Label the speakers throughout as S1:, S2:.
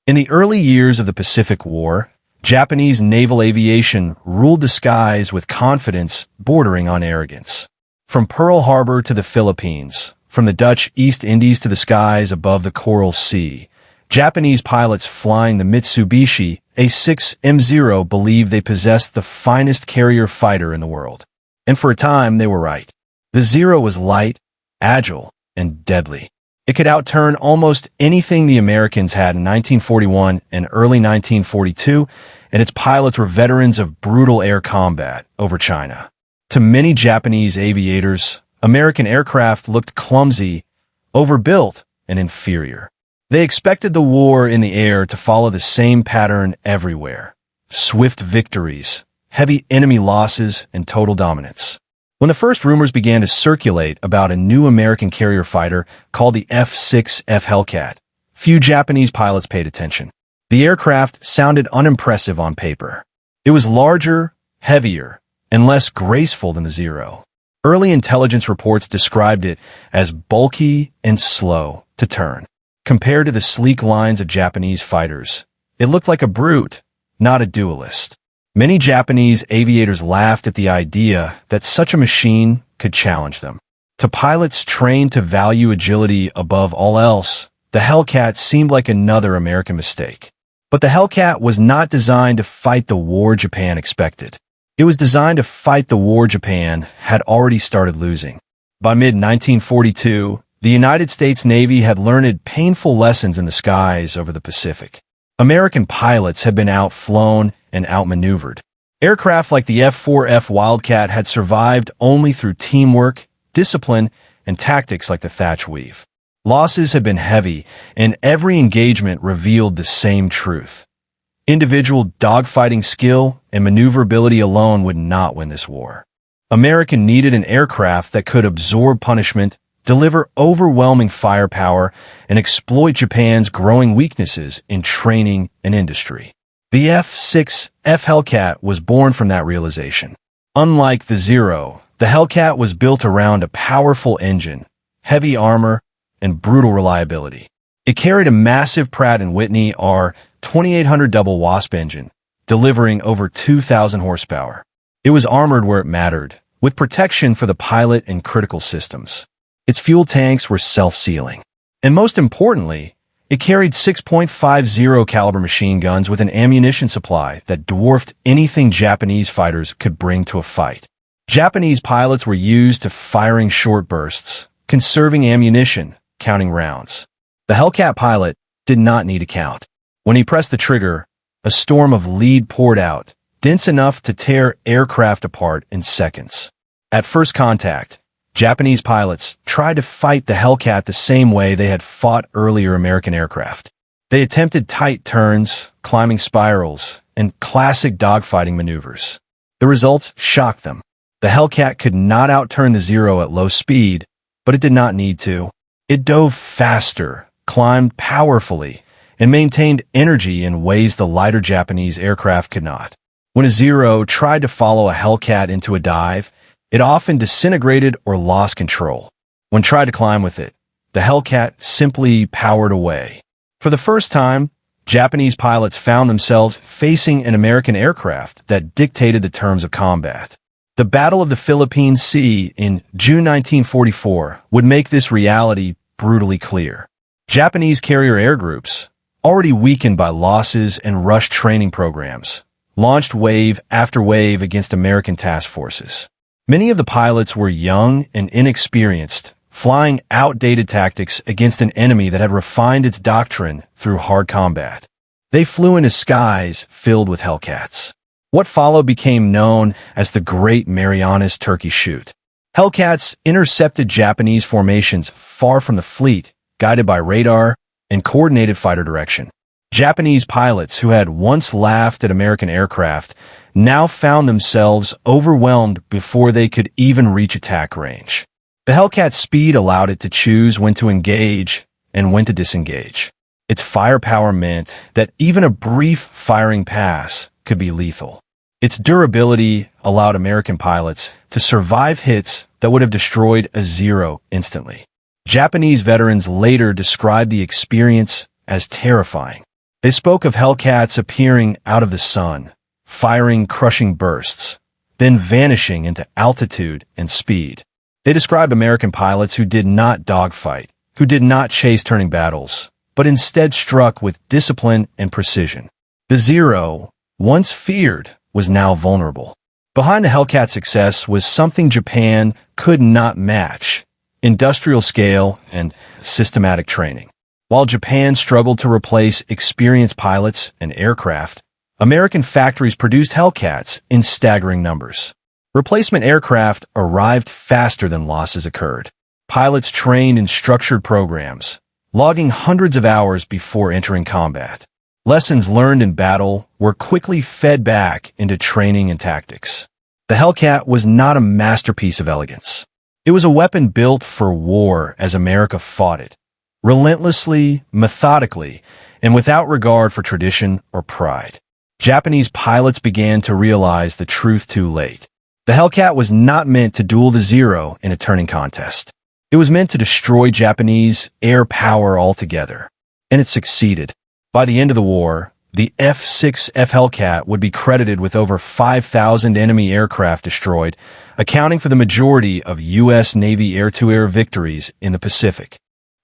S1: In the early years of the Pacific War, Japanese naval aviation ruled the skies with confidence bordering on arrogance. From Pearl Harbor to the Philippines, from the Dutch East Indies to the skies above the Coral Sea, Japanese pilots flying the Mitsubishi A6M0 believed they possessed the finest carrier fighter in the world. And for a time, they were right. The Zero was light, agile, and deadly. It could outturn almost anything the Americans had in 1941 and early 1942, and its pilots were veterans of brutal air combat over China. To many Japanese aviators, American aircraft looked clumsy, overbuilt, and inferior. They expected the war in the air to follow the same pattern everywhere: swift victories, heavy enemy losses, and total dominance. When the first rumors began to circulate about a new American carrier fighter called the F6F Hellcat, few Japanese pilots paid attention. The aircraft sounded unimpressive on paper. It was larger, heavier, and less graceful than the Zero. Early intelligence reports described it as bulky and slow to turn. Compared to the sleek lines of Japanese fighters, it looked like a brute, not a duelist. Many Japanese aviators laughed at the idea that such a machine could challenge them. To pilots trained to value agility above all else, the Hellcat seemed like another American mistake. But the Hellcat was not designed to fight the war Japan expected. It was designed to fight the war Japan had already started losing. By mid-1942, the United States Navy had learned painful lessons in the skies over the Pacific. American pilots had been outflown and outmaneuvered. Aircraft like the F4F Wildcat had survived only through teamwork, discipline, and tactics like the Thatch Weave. Losses had been heavy, and every engagement revealed the same truth. Individual dogfighting skill and maneuverability alone would not win this war. America needed an aircraft that could absorb punishment, deliver overwhelming firepower, and exploit Japan's growing weaknesses in training and industry. The F6F Hellcat was born from that realization. Unlike the Zero, the Hellcat was built around a powerful engine, heavy armor, and brutal reliability. It carried a massive Pratt & Whitney R2800 double Wasp engine, delivering over 2,000 horsepower. It was armored where it mattered, with protection for the pilot and critical systems. Its fuel tanks were self-sealing. And most importantly, it carried 6.50 caliber machine guns with an ammunition supply that dwarfed anything Japanese fighters could bring to a fight. Japanese pilots were used to firing short bursts, conserving ammunition, counting rounds. The Hellcat pilot did not need to count. When he pressed the trigger, a storm of lead poured out, dense enough to tear aircraft apart in seconds. At first contact, Japanese pilots tried to fight the Hellcat the same way they had fought earlier American aircraft. They attempted tight turns, climbing spirals, and classic dogfighting maneuvers. The results shocked them. The Hellcat could not outturn the Zero at low speed, but it did not need to. It dove faster, climbed powerfully, and maintained energy in ways the lighter Japanese aircraft could not. When a Zero tried to follow a Hellcat into a dive, it often disintegrated or lost control. When tried to climb with it, the Hellcat simply powered away. For the first time, Japanese pilots found themselves facing an American aircraft that dictated the terms of combat. The Battle of the Philippine Sea in June 1944 would make this reality brutally clear. Japanese carrier air groups, already weakened by losses and rushed training programs, launched wave after wave against American task forces. Many of the pilots were young and inexperienced, flying outdated tactics against an enemy that had refined its doctrine through hard combat. They flew into skies filled with Hellcats. What followed became known as the Great Marianas Turkey Shoot. Hellcats intercepted Japanese formations far from the fleet, guided by radar and coordinated fighter direction. Japanese pilots who had once laughed at American aircraft now found themselves overwhelmed before they could even reach attack range. The Hellcat's speed allowed it to choose when to engage and when to disengage. Its firepower meant that even a brief firing pass could be lethal. Its durability allowed American pilots to survive hits that would have destroyed a Zero instantly. Japanese veterans later described the experience as terrifying. They spoke of Hellcats appearing out of the sun, firing crushing bursts, then vanishing into altitude and speed. They described American pilots who did not dogfight, who did not chase turning battles, but instead struck with discipline and precision. The Zero, once feared, was now vulnerable. Behind the Hellcat's success was something Japan could not match: industrial scale and systematic training. While Japan struggled to replace experienced pilots and aircraft, American factories produced Hellcats in staggering numbers. Replacement aircraft arrived faster than losses occurred. Pilots trained in structured programs, logging hundreds of hours before entering combat. Lessons learned in battle were quickly fed back into training and tactics. The Hellcat was not a masterpiece of elegance. It was a weapon built for war as America fought it, relentlessly, methodically, and without regard for tradition or pride. Japanese pilots began to realize the truth too late. The Hellcat was not meant to duel the Zero in a turning contest. It was meant to destroy Japanese air power altogether. And it succeeded. By the end of the war, the F6F Hellcat would be credited with over 5,000 enemy aircraft destroyed, accounting for the majority of U.S. Navy air-to-air victories in the Pacific.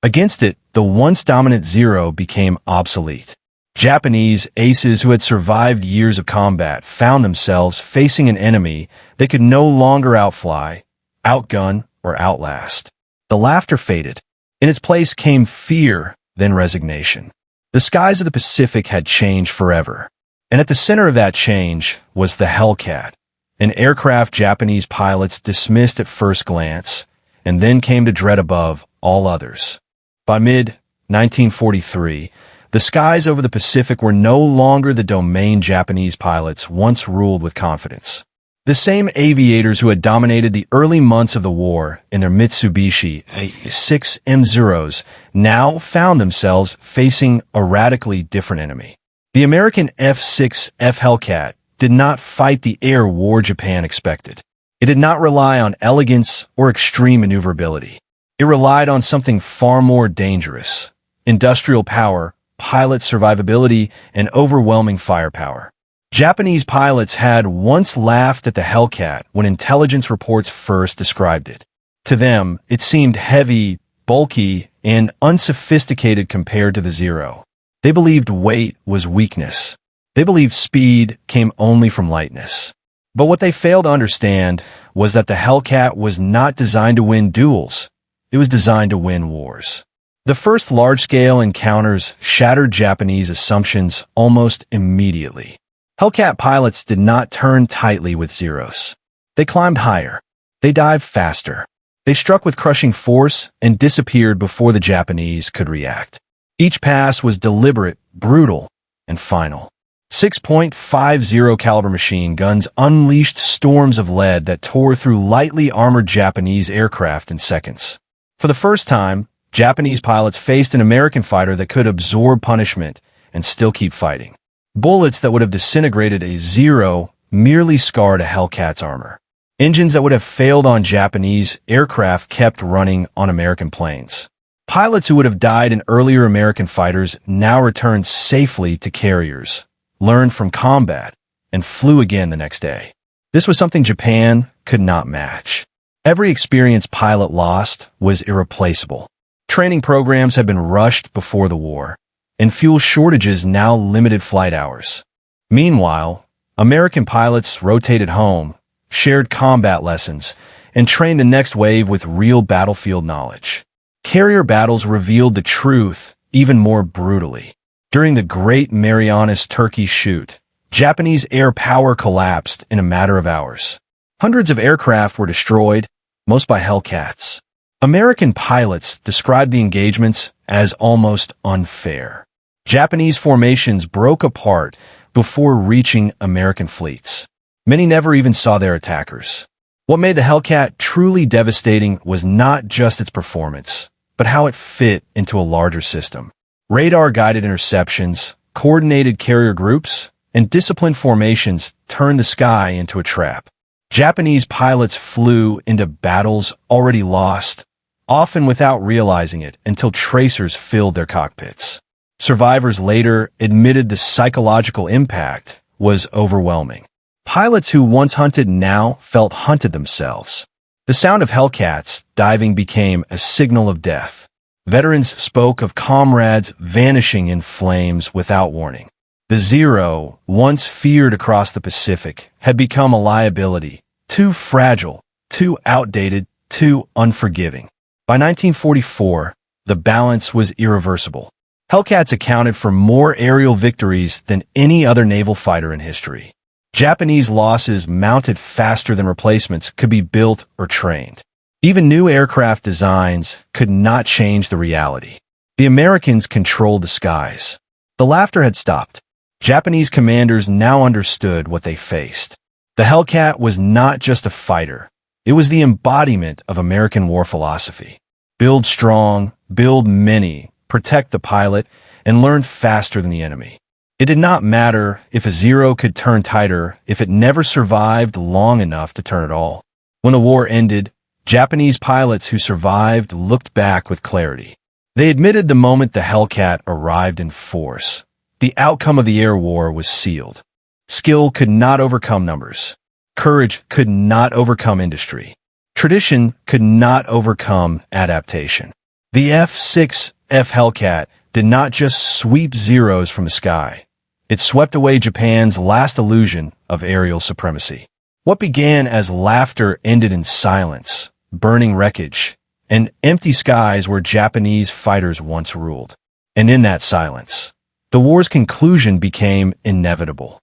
S1: Against it, the once dominant Zero became obsolete. Japanese aces who had survived years of combat found themselves facing an enemy they could no longer outfly, outgun, or outlast. The laughter faded. In its place came fear, then resignation. The skies of the Pacific had changed forever, and at the center of that change was the Hellcat, an aircraft Japanese pilots dismissed at first glance, and then came to dread above all others. By mid-1943, the skies over the Pacific were no longer the domain Japanese pilots once ruled with confidence. The same aviators who had dominated the early months of the war in their Mitsubishi A6M0s now found themselves facing a radically different enemy. The American F6F Hellcat did not fight the air war Japan expected. It did not rely on elegance or extreme maneuverability. It relied on something far more dangerous: industrial power, pilot survivability, and overwhelming firepower. Japanese pilots had once laughed at the Hellcat when intelligence reports first described it. To them, it seemed heavy, bulky, and unsophisticated compared to the Zero. They believed weight was weakness. They believed speed came only from lightness. But what they failed to understand was that the Hellcat was not designed to win duels. It was designed to win wars. The first large-scale encounters shattered Japanese assumptions almost immediately. Hellcat pilots did not turn tightly with Zeros. They climbed higher. They dived faster. They struck with crushing force and disappeared before the Japanese could react. Each pass was deliberate, brutal, and final. 6.50 caliber machine guns unleashed storms of lead that tore through lightly armored Japanese aircraft in seconds. For the first time, Japanese pilots faced an American fighter that could absorb punishment and still keep fighting. Bullets that would have disintegrated a Zero merely scarred a Hellcat's armor. Engines that would have failed on Japanese aircraft kept running on American planes. Pilots who would have died in earlier American fighters now returned safely to carriers, learned from combat, and flew again the next day. This was something Japan could not match. Every experienced pilot lost was irreplaceable. Training programs had been rushed before the war, and fuel shortages now limited flight hours. Meanwhile, American pilots rotated home, shared combat lessons, and trained the next wave with real battlefield knowledge. Carrier battles revealed the truth even more brutally. During the Great Marianas Turkey Shoot, Japanese air power collapsed in a matter of hours. Hundreds of aircraft were destroyed, most by Hellcats. American pilots described the engagements as almost unfair. Japanese formations broke apart before reaching American fleets. Many never even saw their attackers. What made the Hellcat truly devastating was not just its performance, but how it fit into a larger system. Radar-guided interceptions, coordinated carrier groups, and disciplined formations turned the sky into a trap. Japanese pilots flew into battles already lost, often without realizing it until tracers filled their cockpits. Survivors later admitted the psychological impact was overwhelming. Pilots who once hunted now felt hunted themselves. The sound of Hellcats diving became a signal of death. Veterans spoke of comrades vanishing in flames without warning. The Zero, once feared across the Pacific, had become a liability, too fragile, too outdated, too unforgiving. By 1944, the balance was irreversible. Hellcats accounted for more aerial victories than any other naval fighter in history. Japanese losses mounted faster than replacements could be built or trained. Even new aircraft designs could not change the reality. The Americans controlled the skies. The laughter had stopped. Japanese commanders now understood what they faced. The Hellcat was not just a fighter. It was the embodiment of American war philosophy. Build strong, build many, protect the pilot, and learn faster than the enemy. It did not matter if a Zero could turn tighter if it never survived long enough to turn at all. When the war ended, Japanese pilots who survived looked back with clarity. They admitted the moment the Hellcat arrived in force, the outcome of the air war was sealed. Skill could not overcome numbers. Courage could not overcome industry. Tradition could not overcome adaptation. The F6F Hellcat did not just sweep Zeros from the sky. It swept away Japan's last illusion of aerial supremacy. What began as laughter ended in silence, burning wreckage, and empty skies where Japanese fighters once ruled. And in that silence, the war's conclusion became inevitable.